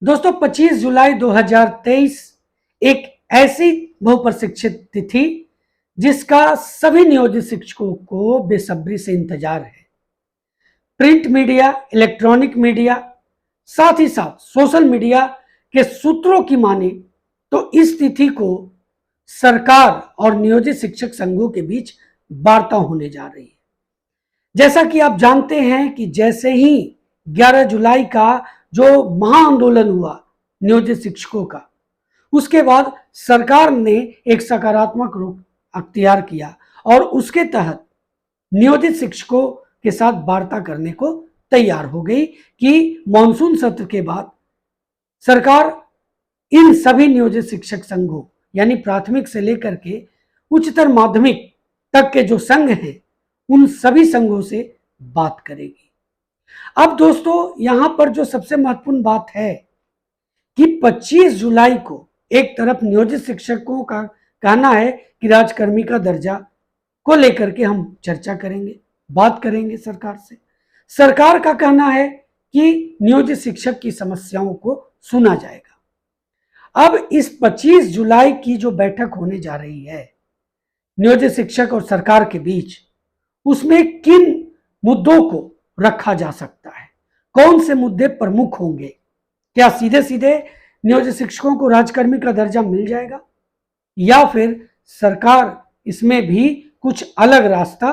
दोस्तों 25 जुलाई 2023 एक ऐसी बहुप्रतीक्षित तिथि जिसका सभी नियोजित शिक्षकों को बेसब्री से इंतजार है। प्रिंट मीडिया, इलेक्ट्रॉनिक मीडिया, साथ ही साथ सोशल मीडिया के सूत्रों की माने तो इस तिथि को सरकार और नियोजित शिक्षक संघों के बीच वार्ता होने जा रही है। जैसा कि आप जानते हैं कि जैसे ही 11 जुलाई का जो महाआंदोलन हुआ नियोजित शिक्षकों का, उसके बाद सरकार ने एक सकारात्मक रुख अख्तियार किया और उसके तहत नियोजित शिक्षकों के साथ वार्ता करने को तैयार हो गई कि मानसून सत्र के बाद सरकार इन सभी नियोजित शिक्षक संघों यानी प्राथमिक से लेकर के उच्चतर माध्यमिक तक के जो संघ हैं उन सभी संघों से बात करेगी। अब दोस्तों यहां पर जो सबसे महत्वपूर्ण बात है कि 25 जुलाई को एक तरफ नियोजित शिक्षकों का कहना है कि राजकर्मी का दर्जा को लेकर के हम चर्चा करेंगे, बात करेंगे सरकार से। सरकार का कहना है कि नियोजित शिक्षक की समस्याओं को सुना जाएगा। अब इस 25 जुलाई की जो बैठक होने जा रही है नियोजित शिक्षक और सरकार के बीच, उसमें किन मुद्दों को रखा जा सकता है, कौन से मुद्दे प्रमुख होंगे, क्या सीधे सीधे नियोजित शिक्षकों को राजकर्मी का दर्जा मिल जाएगा या फिर सरकार इसमें भी कुछ अलग रास्ता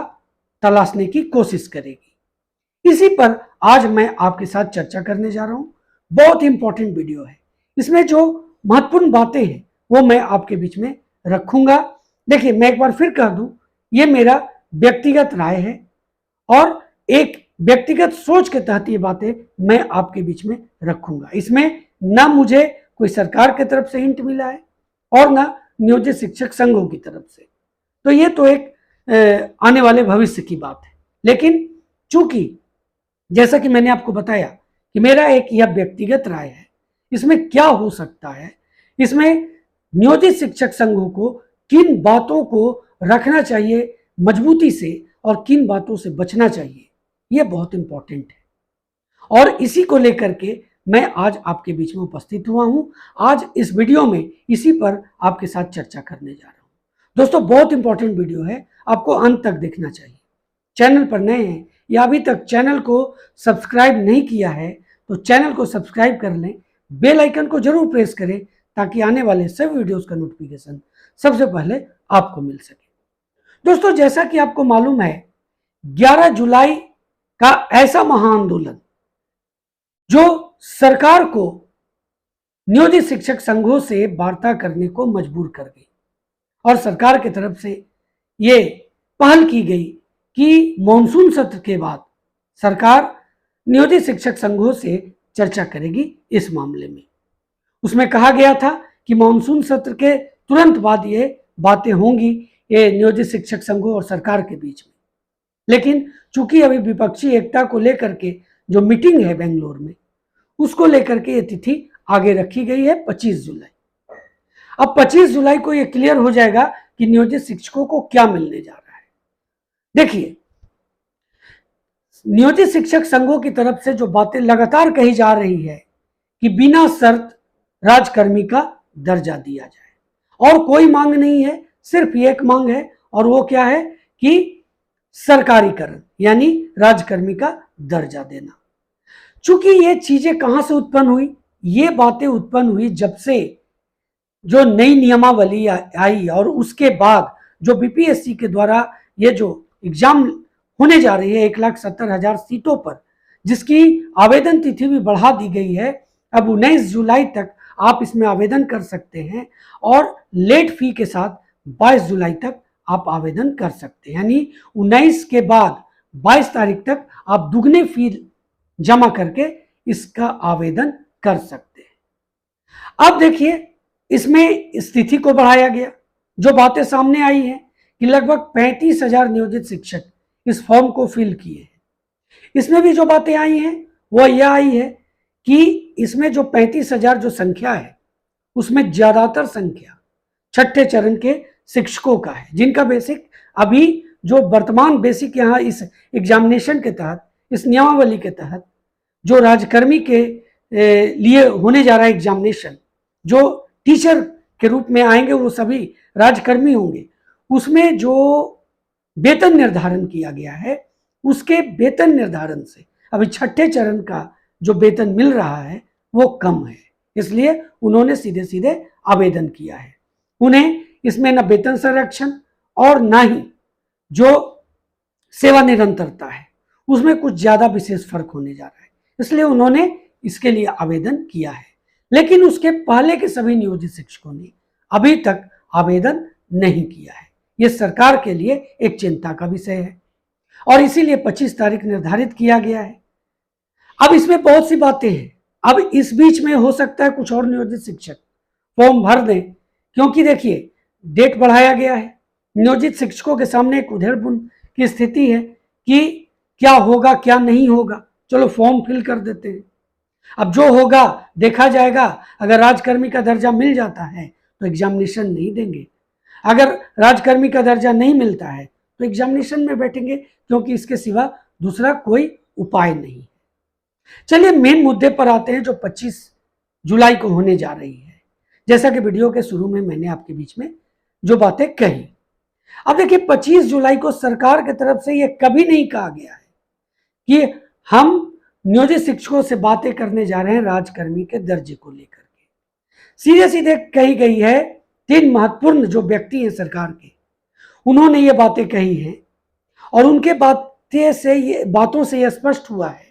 तलाशने की कोशिश करेगी। इसी पर आज मैं आपके साथ चर्चा करने जा रहा हूं। बहुत इंपॉर्टेंट वीडियो है, इसमें जो महत्वपूर्ण बातें हैं वो मैं आपके बीच में रखूंगा। देखिए, मैं एक बार फिर कह दूं, ये मेरा व्यक्तिगत राय है और एक व्यक्तिगत सोच के तहत ये बातें मैं आपके बीच में रखूंगा। इसमें ना मुझे कोई सरकार की तरफ से हिंट मिला है और ना नियोजित शिक्षक संघों की तरफ से, तो ये तो एक आने वाले भविष्य की बात है। लेकिन चूंकि जैसा कि मैंने आपको बताया कि मेरा एक यह व्यक्तिगत राय है, इसमें क्या हो सकता है, इसमें नियोजित शिक्षक संघों को किन बातों को रखना चाहिए मजबूती से और किन बातों से बचना चाहिए, यह बहुत इंपॉर्टेंट है और इसी को लेकर के मैं आज आपके बीच में उपस्थित हुआ हूं। आज इस वीडियो में इसी पर आपके साथ चर्चा करने जा रहा हूं। दोस्तों बहुत इंपॉर्टेंट वीडियो है, आपको अंत तक देखना चाहिए। चैनल पर नए हैं या अभी तक चैनल को सब्सक्राइब नहीं किया है तो चैनल को सब्सक्राइब कर लें, बेल आइकन को जरूर प्रेस करें ताकि आने वाले सभी वीडियोस का नोटिफिकेशन सबसे पहले आपको मिल सके। दोस्तों जैसा कि आपको मालूम है, 11 जुलाई का ऐसा महाआंदोलन जो सरकार को नियोजित शिक्षक संघों से वार्ता करने को मजबूर कर गई और सरकार की तरफ से ये पहल की गई कि मानसून सत्र के बाद सरकार नियोजित शिक्षक संघों से चर्चा करेगी इस मामले में। उसमें कहा गया था कि मानसून सत्र के तुरंत बाद ये बातें होंगी ये नियोजित शिक्षक संघों और सरकार के बीच में। लेकिन चूंकि अभी विपक्षी एकता को लेकर के जो मीटिंग है बेंगलोर में, उसको लेकर के ये तिथि आगे रखी गई है 25 जुलाई। अब 25 जुलाई को ये क्लियर हो जाएगा कि नियोजित शिक्षकों को क्या मिलने जा रहा है। देखिए, नियोजित शिक्षक संघों की तरफ से जो बातें लगातार कही जा रही है कि बिना शर्त राजकर्मी का दर्जा दिया जाए और कोई मांग नहीं है, सिर्फ एक मांग है और वो क्या है कि सरकारीकरण यानी राजकर्मी का दर्जा देना। चूंकि ये चीजें कहां से उत्पन्न हुई, ये बातें उत्पन्न हुई जब से जो नई नियमावली आई और उसके बाद जो बीपीएससी के द्वारा ये जो एग्जाम होने जा रही है 1,70,000 सीटों पर, जिसकी आवेदन तिथि भी बढ़ा दी गई है। अब 19 जुलाई तक आप इसमें आवेदन कर सकते हैं और लेट फी के साथ 22 जुलाई तक आप आवेदन कर सकते हैं, यानी 19 के बाद 22 तारीख तक आप दुगने फी जमा करके इसका आवेदन कर सकते हैं। अब देखिए, इसमें स्थिति को बढ़ाया गया। जो बातें सामने आई हैं कि लगभग 35,000 नियोजित शिक्षक इस फॉर्म को फिल किए हैं। इसमें भी जो बातें आई हैं वो यह आई है कि इसमें जो 35,000 जो संख्या है उसमें ज्यादातर संख्या छठे चरण के शिक्षकों का है, जिनका बेसिक अभी जो वर्तमान बेसिक यहाँ इस एग्जामिनेशन के तहत, इस नियमावली के तहत जो राजकर्मी के लिए होने जा रहा है एग्जामिनेशन, जो टीचर के रूप में आएंगे वो सभी राजकर्मी होंगे, उसमें जो वेतन निर्धारण किया गया है उसके वेतन निर्धारण से अभी छठे चरण का जो वेतन मिल रहा है वो कम है, इसलिए उन्होंने सीधे सीधे आवेदन किया है। उन्हें इसमें न वेतन संरक्षण और न ही जो सेवा निरंतरता है उसमें कुछ ज्यादा विशेष फर्क होने जा रहा है, इसलिए उन्होंने इसके लिए आवेदन किया है। लेकिन उसके पहले के सभी नियोजित शिक्षकों ने अभी तक आवेदन नहीं किया है। यह सरकार के लिए एक चिंता का विषय है और इसीलिए 25 तारीख निर्धारित किया गया है। अब इसमें बहुत सी बातें हैं। अब इस बीच में हो सकता है कुछ और नियोजित शिक्षक फॉर्म भर दें, क्योंकि देखिए डेट बढ़ाया गया है। नियोजित शिक्षकों के सामने एक उधेड़बुन की स्थिति है कि क्या होगा क्या नहीं होगा, चलो फॉर्म फिल कर देते हैं, अब जो होगा देखा जाएगा। अगर राजकर्मी का दर्जा मिल जाता है तो एग्जामिनेशन नहीं देंगे, अगर राजकर्मी का दर्जा नहीं मिलता है तो एग्जामिनेशन में बैठेंगे, क्योंकि इसके सिवा दूसरा कोई उपाय नहीं। चलिए मेन मुद्दे पर आते हैं जो 25 जुलाई को होने जा रही है। जैसा कि वीडियो के शुरू में मैंने आपके बीच में जो बातें कही, अब देखिए 25 जुलाई को सरकार की तरफ से यह कभी नहीं कहा गया है कि हम नियोजित शिक्षकों से बातें करने जा रहे हैं राजकर्मी के दर्जे को लेकर के। सीधे सीधे कही गई है, 3 महत्वपूर्ण जो व्यक्ति हैं सरकार के, उन्होंने ये बातें कही हैं और उनके बातों से यह स्पष्ट हुआ है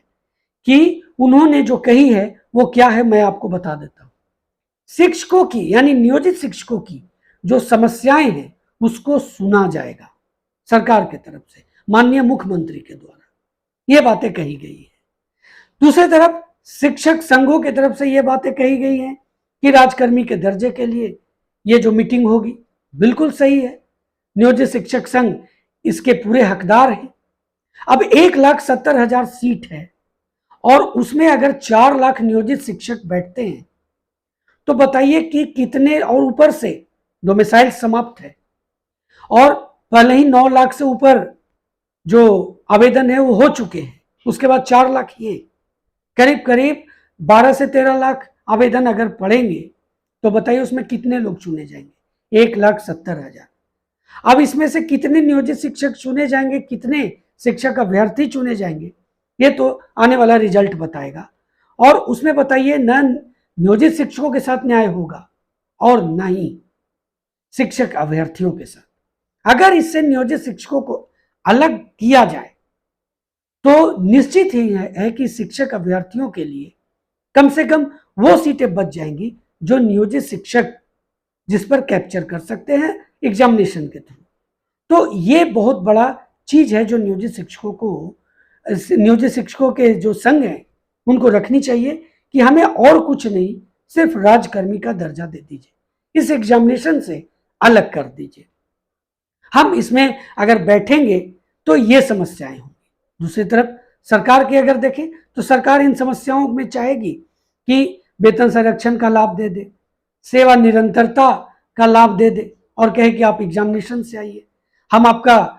कि उन्होंने जो कही है वो क्या है, मैं आपको बता देता हूं। शिक्षकों की यानी नियोजित शिक्षकों की जो समस्याएं हैं उसको सुना जाएगा सरकार की तरफ से, माननीय मुख्यमंत्री के द्वारा ये बातें कही गई है। दूसरी तरफ शिक्षक संघों की तरफ से ये बातें कही गई हैं कि राजकर्मी के दर्जे के लिए ये जो मीटिंग होगी बिल्कुल सही है, नियोजित शिक्षक संघ इसके पूरे हकदार हैं। अब 1,70,000 सीट है और उसमें अगर 4 लाख नियोजित शिक्षक बैठते हैं तो बताइए कि कितने, और ऊपर से डोमिसाइल समाप्त है और पहले ही 9 लाख से ऊपर जो आवेदन है वो हो चुके हैं, उसके बाद 4 लाख ये करीब करीब 12 से 13 लाख आवेदन अगर पड़ेंगे तो बताइए उसमें कितने लोग चुने जाएंगे, 1,70,000। अब इसमें से कितने नियोजित शिक्षक चुने जाएंगे, कितने शिक्षक अभ्यर्थी चुने जाएंगे, ये तो आने वाला रिजल्ट बताएगा। और उसमें बताइए न नियोजित शिक्षकों के साथ न्याय होगा और न ही शिक्षक अभ्यर्थियों के साथ। अगर इससे नियोजित शिक्षकों को अलग किया जाए तो निश्चित ही है कि शिक्षक अभ्यर्थियों के लिए कम से कम वो सीटें बच जाएंगी जो नियोजित शिक्षक जिस पर कैप्चर कर सकते हैं एग्जामिनेशन के थ्रू। तो ये बहुत बड़ा चीज है जो नियोजित शिक्षकों के जो संघ हैं उनको रखनी चाहिए कि हमें और कुछ नहीं, सिर्फ राजकर्मी का दर्जा दे दीजिए, इस एग्जामिनेशन से अलग कर दीजिए। हम इसमें अगर बैठेंगे तो ये समस्याएं होंगी। दूसरी तरफ सरकार की अगर देखें तो सरकार इन समस्याओं में चाहेगी कि वेतन संरक्षण का लाभ दे दे, सेवा निरंतरता का लाभ दे दे और कहे कि आप एग्जामिनेशन से आइए, हम आपका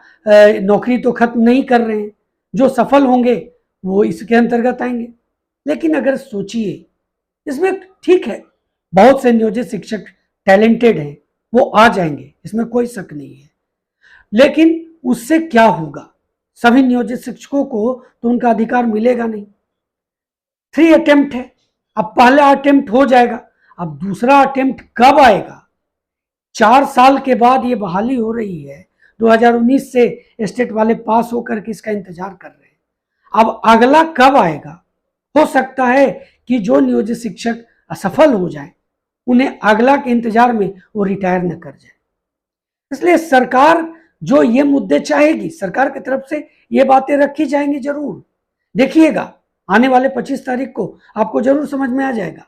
नौकरी तो खत्म नहीं कर रहे हैं, जो सफल होंगे वो इसके अंतर्गत आएंगे। लेकिन अगर सोचिए, इसमें ठीक है बहुत से नियोजित शिक्षक टैलेंटेड हैं, वो आ जाएंगे, इसमें कोई शक नहीं है, लेकिन उससे क्या होगा, सभी नियोजित शिक्षकों को तो उनका अधिकार मिलेगा नहीं। 3 अटेम्प्ट है, अब पहला अटेम्प्ट हो जाएगा, अब दूसरा अटेम्प्ट कब आएगा? 4 साल के बाद ये बहाली हो रही है, 2019 से स्टेट वाले पास होकर के इसका इंतजार कर रहे हैं, अब अगला कब आएगा? हो सकता है कि जो नियोजित शिक्षक असफल हो जाए उन्हें अगला के इंतजार में वो रिटायर न कर जाए। इसलिए सरकार जो ये मुद्दे चाहेगी, सरकार की तरफ से ये बातें रखी जाएंगी जरूर। देखिएगा आने वाले 25 तारीख को आपको जरूर समझ में आ जाएगा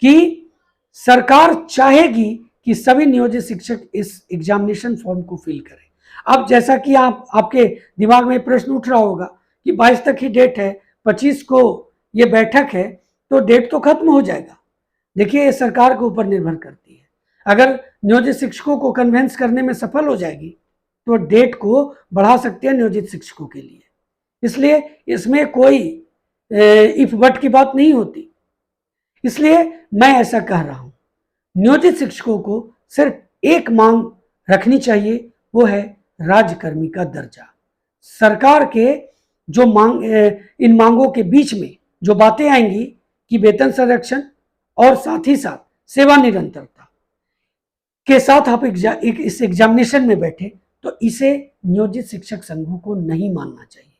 कि सरकार चाहेगी कि सभी नियोजित शिक्षक इस एग्जामिनेशन फॉर्म को फिल करें। अब जैसा कि आपके दिमाग में प्रश्न उठ रहा होगा कि 22 तक ही डेट है, 25 को ये बैठक है, तो डेट तो खत्म हो जाएगा। देखिए ये सरकार के ऊपर निर्भर करती है, अगर नियोजित शिक्षकों को कन्वेंस करने में सफल हो जाएगी तो डेट को बढ़ा सकती है नियोजित शिक्षकों के लिए। इसलिए इसमें कोई इफ बट की बात नहीं होती, इसलिए मैं ऐसा कह रहा हूं, नियोजित शिक्षकों को सिर्फ एक मांग रखनी चाहिए, वो है राज्यकर्मी का दर्जा। सरकार के जो इन मांगों के बीच में जो बातें आएंगी कि वेतन संरक्षण और साथ ही साथ सेवा निरंतरता के साथ आप इस एग्जामिनेशन में बैठे, तो इसे नियोजित शिक्षक संघों को नहीं मानना चाहिए।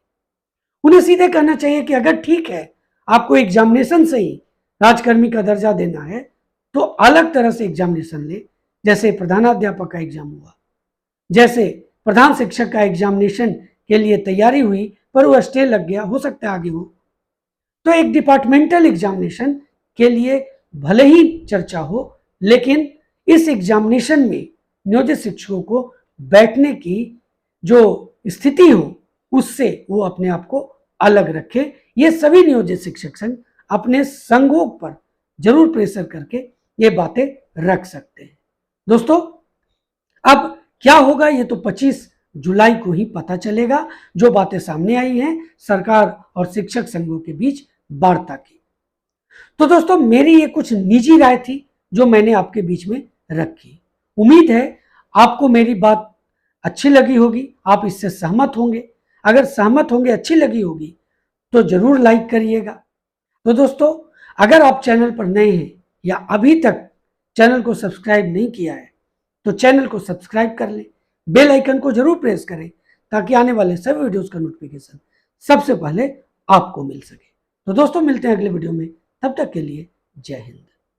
उन्हें सीधे कहना चाहिए कि अगर ठीक है आपको एग्जामिनेशन से ही राजकर्मी का दर्जा देना है तो अलग तरह से एग्जामिनेशन ले, जैसे प्रधानाध्यापक का एग्जाम हुआ, जैसे प्रधान शिक्षक का एग्जामिनेशन के लिए तैयारी हुई पर वो स्टे लग गया, हो सकता है आगे हो, तो एक डिपार्टमेंटल एग्जामिनेशन के लिए भले ही चर्चा हो, लेकिन इस एग्जामिनेशन में नियोजित शिक्षकों को बैठने की जो स्थिति हो उससे वो अपने आप को अलग रखे। ये सभी नियोजित शिक्षक संघ अपने संघों पर जरूर प्रेशर करके ये बातें रख सकते हैं। दोस्तों, अब क्या होगा ये तो 25 जुलाई को ही पता चलेगा, जो बातें सामने आई हैं सरकार और शिक्षक संघों के बीच वार्ता की। तो दोस्तों, मेरी ये कुछ निजी राय थी जो मैंने आपके बीच में रखी। उम्मीद है आपको मेरी बात अच्छी लगी होगी, आप इससे सहमत होंगे। अगर सहमत होंगे, अच्छी लगी होगी, तो जरूर लाइक करिएगा। तो दोस्तों, अगर आप चैनल पर नए हैं या अभी तक चैनल को सब्सक्राइब नहीं किया है तो चैनल को सब्सक्राइब कर लें, बेल आइकन को जरूर प्रेस करें ताकि आने वाले सभी वीडियोस का नोटिफिकेशन सबसे पहले आपको मिल सके। तो दोस्तों, मिलते हैं अगले वीडियो में, तब तक के लिए जय हिंद।